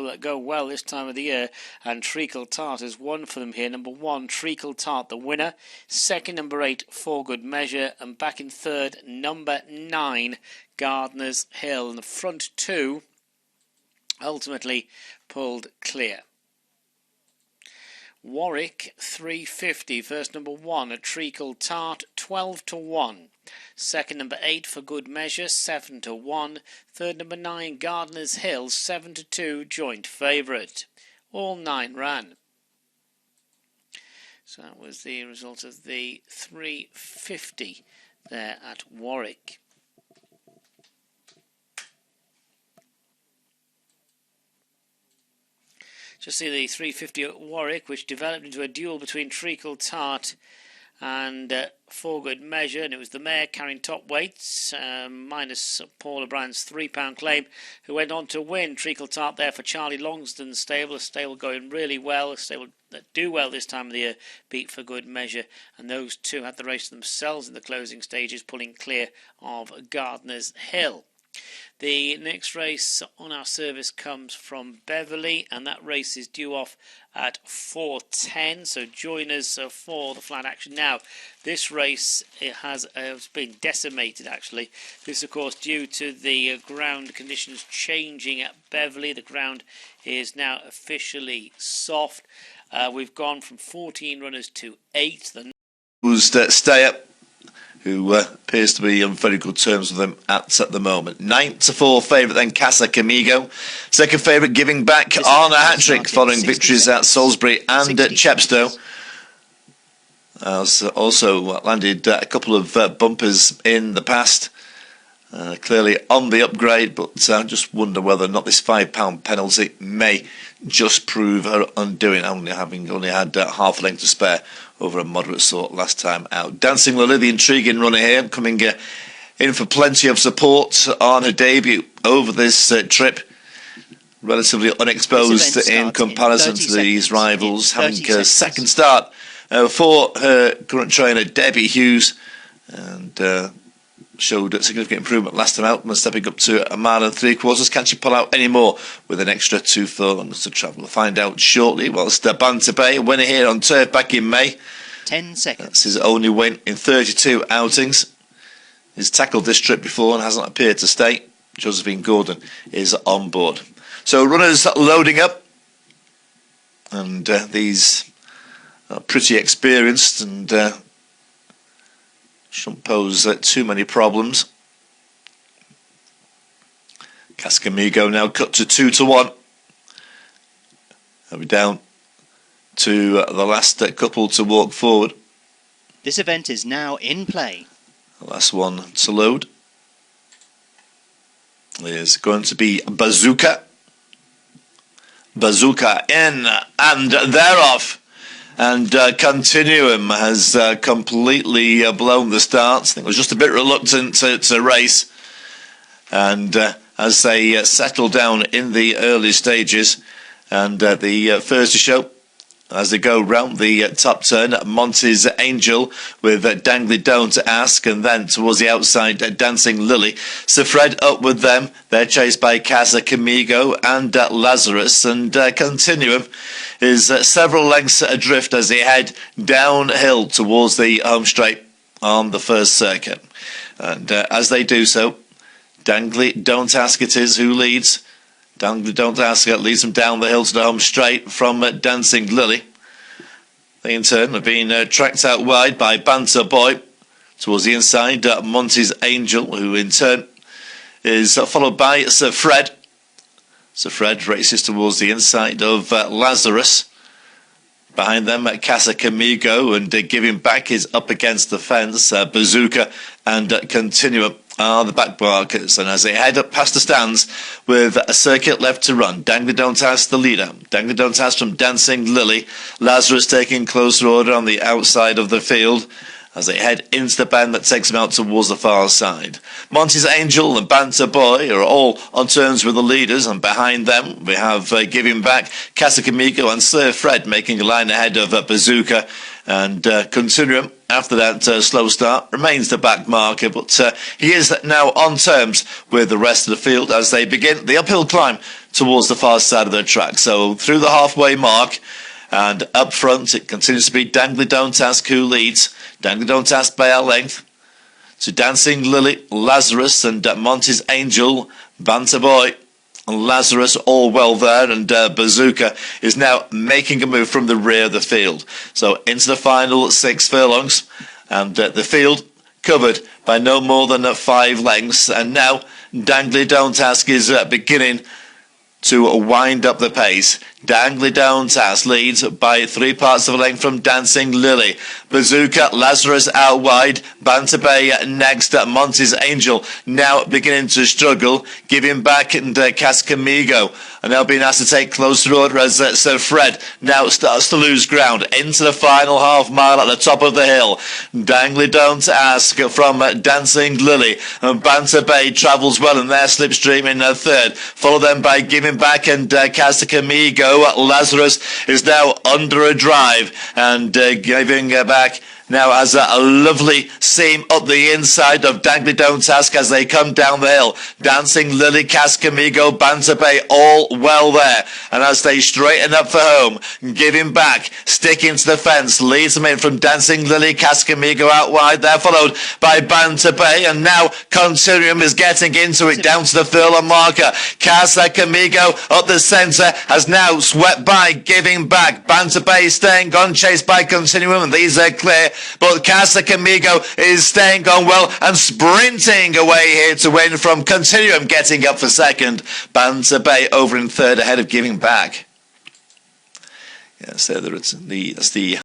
that go well this time of the year, and Treacle Tart has won for them here. Number 1, Treacle Tart, the winner. Second, number 8, For Good Measure, and back in third, number 9, Gardener's Hill. And the front 2 ultimately pulled clear. Warwick 350, first number 1, a Treacle Tart, 12-1. Second number 8, For Good Measure, 7-1. Third number 9, Gardener's Hill, 7-2, joint favourite. All 9 ran. So that was the result of the 350 there at Warwick. Just see the 350 at Warwick, which developed into a duel between Treacle Tart and For Good Measure, and it was the mare carrying top weights, minus Paul O'Brien's £3 claim, who went on to win. Treacle Tart there for Charlie Longston's stable, a stable going really well, a stable that do well this time of the year, beat For Good Measure, and those two had the race themselves in the closing stages, pulling clear of Gardener's Hill. The next race on our service comes from Beverley, and that race is due off at 4:10. So join us for the flat action. Now, this race has been decimated, actually. This, of course, due to the ground conditions changing at Beverley. The ground is now officially soft. We've gone from 14 runners to 8. Who's stay up? Who appears to be on very good terms with them at the moment. 9-4 favourite then Casa Camigo. Second favourite Giving Back on a hat-trick following victories at Salisbury and at Chepstow. Also landed a couple of bumpers in the past. Clearly on the upgrade, but I just wonder whether or not this £5 penalty may just prove her undoing, having only had half a length to spare over a moderate sort last time out. Dancing Lily, the intriguing runner here, coming in for plenty of support on her debut over this trip. Relatively unexposed in comparison to these rivals, having a second start for her current trainer Debbie Hughes, and showed a significant improvement last time out, and stepping up to 1 3/4 miles. Can she pull out any more with an extra 2 furlongs to travel? We'll find out shortly. Whilst Banter Bay, a winner here on turf back in May. 10 seconds. That's his only win in 32 outings. He's tackled this trip before and hasn't appeared to stay. Josephine Gordon is on board. So runners loading up, and these are pretty experienced and shouldn't pose too many problems. Cascamigo now cut to 2-1. We're down to the last couple to walk forward. This event is now in play. The last one to load is going to be Bazooka. Bazooka in, and they're off. And Continuum has completely blown the starts. I think it was just a bit reluctant to race. And as they settle down in the early stages, and the first to show as they go round the top turn, Monty's Angel with Dangly Don't Ask, and then towards the outside, Dancing Lily. Sir Fred up with them. They're chased by Casa Camigo and Lazarus, and Continuum is several lengths adrift as they head downhill towards the home straight on the first circuit. And as they do so, Dangly Don't Ask it is who leads. Dangly Don't Ask it leads them down the hill to the home straight from Dancing Lily. They in turn have been tracked out wide by Banter Boy towards the inside. Monty's Angel, who in turn is followed by Sir Fred. Sir Fred races towards the inside of Lazarus. Behind them, Casa Camigo, and Giving Back is up against the fence. Bazooka and Continuum are the back markers, and as they head up past the stands with a circuit left to run, Dangly Don't Ask the leader. Dangly Don't Ask from Dancing Lily. Lazarus taking closer order on the outside of the field as they head into the bend that takes them out towards the far side. Monty's Angel and Banter Boy are all on terms with the leaders, and behind them we have Giving Back, Casa Camigo and Sir Fred making a line ahead of Bazooka, and Continuum, after that slow start, remains the back marker, but he is now on terms with the rest of the field as they begin the uphill climb towards the far side of the track. So through the halfway mark and up front, it continues to be Dangly Don't Ask who leads. Dangly Don't Ask by a length to Dancing Lily, Lazarus and Monty's Angel, Banter Boy, Lazarus all well there, and Bazooka is now making a move from the rear of the field. So into the final 6 furlongs, and the field covered by no more than 5 lengths, and now Dangly Don't Ask is beginning to wind up the pace. Dangly Don't Ask leads by 3 parts of a length from Dancing Lily. Bazooka, Lazarus out wide. Banter Bay next. Monty's Angel now beginning to struggle. Giving back, and Cascamigo are now being asked to take closer order as Sir Fred now starts to lose ground into the final half mile at the top of the hill. Dangly Don't Ask from Dancing Lily. And Banter Bay travels well in their slipstream in third. Followed then by Giving Back and Cascamigo. Lazarus is now under a drive, and Giving Back now has a lovely seam up the inside of Dangly Don't Ask as they come down the hill. Dancing Lily, Cascamigo, Banter Bay all well there, and as they straighten up for home, Giving Back sticking to the fence leads them in from Dancing Lily, Cascamigo out wide. They're followed by Banter Bay, and now Continuum is getting into it down to the furlong marker. Cascamigo up the centre has now swept by Giving Back. Banter Bay staying on, chased by Continuum, and these are clear. But Cascamigo is staying on well and sprinting away here to win from Continuum, getting up for second. Banter Bay over in third ahead of Giving Back. Yes, that's the